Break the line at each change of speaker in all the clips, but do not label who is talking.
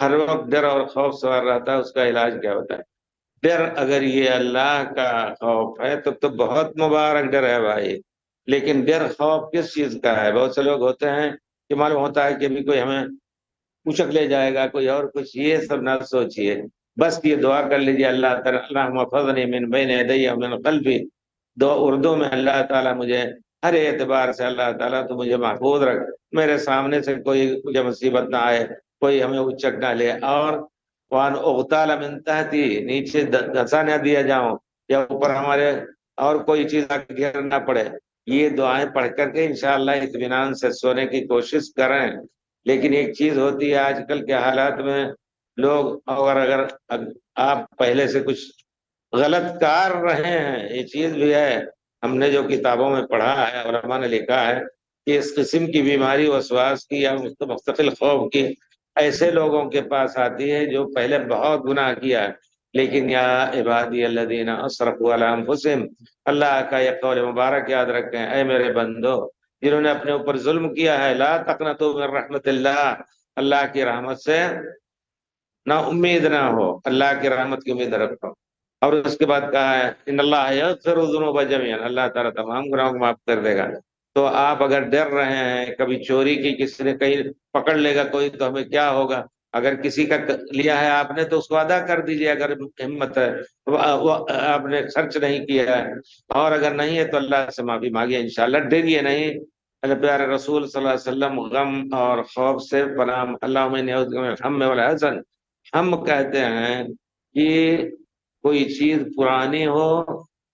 ہر وقت ڈر اور خوف سوار رہتا ہے، اس کا علاج کیا ہوتا ہے؟ ڈر، اگر یہ اللہ کا خوف ہے تو بہت مبارک ڈر ہے بھائی. لیکن ڈر خوف کس چیز کا ہے؟ بہت سے لوگ ہوتے ہیں کہ معلوم ہوتا ہے کہ ابھی کوئی ہمیں پوچھک لے جائے گا، کوئی اور کچھ. یہ سب نہ سوچیے، بس یہ دعا کر لیجیے اللہ تعالیٰ اللہم احفظنی من بین یدی ومن خلفی. دو اردو میں اللہ تعالیٰ مجھے ہر اعتبار سے، اللہ تعالیٰ تو مجھے محفوظ رکھ، میرے سامنے سے کوئی مجھے مصیبت نہ آئے، کوئی ہمیں اچک نہ لے، اور وان اغتال من تحتی، نیچے دھسا نہ دیا جاؤں، یا اوپر ہمارے اور کوئی چیز آ کے گھر نہ پڑے. یہ دعائیں پڑھ کر کے انشاءاللہ اطمینان سے سونے کی کوشش کریں. لیکن ایک چیز ہوتی ہے آج کل کے حالات میں، لوگ اگر آپ پہلے سے کچھ غلط کار رہے ہیں، یہ چیز بھی ہے. ہم نے جو کتابوں میں پڑھا ہے، علماء نے لکھا ہے کہ اس قسم کی بیماری وسواس کی یا مستقل خوف کی ایسے لوگوں کے پاس آتی ہے جو پہلے بہت گناہ کیا ہے. لیکن یا عبادی الذین اسرفوا علی انفسہم، اللہ کا یہ قول مبارک یاد رکھیں، اے میرے بندو جنہوں نے اپنے اوپر ظلم کیا ہے، لا تقنطوا من رحمت اللہ، اللہ کی رحمت سے نہ امید نہ ہو، اللہ کی رحمت کی امید رکھو. اور اس کے بعد کہا ہے ان اللہ یغفر الذنوب جميعا، اللہ تعالیٰ تمام گناہوں کو معاف کر دے گا. تو آپ اگر ڈر رہے ہیں کبھی چوری کی، کسی نے کہیں پکڑ لے گا کوئی تو ہمیں کیا ہوگا، اگر کسی کا لیا ہے آپ نے تو اس کو ادا کر دیجئے اگر ہمت ہے. وہ آپ نے خرچ نہیں کیا ہے، اور اگر نہیں ہے تو اللہ سے معافی مانگیے انشاءاللہ. ڈریے نہیں. اللہ پیارے رسول صلی اللہ علیہ وسلم غم اور خوف سے پناہ، اللہم انی اعوذ بک من الہم والحزن. ہم کہتے ہیں کہ کوئی چیز پرانی ہو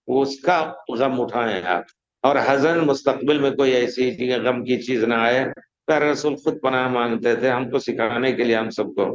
اس کا غم اٹھائیں آپ، اور حزن مستقبل میں کوئی ایسی غم کی چیز نہ آئے. پیارے رسول خود پناہ مانگتے تھے، ہم کو سکھانے کے لیے ہم سب کو.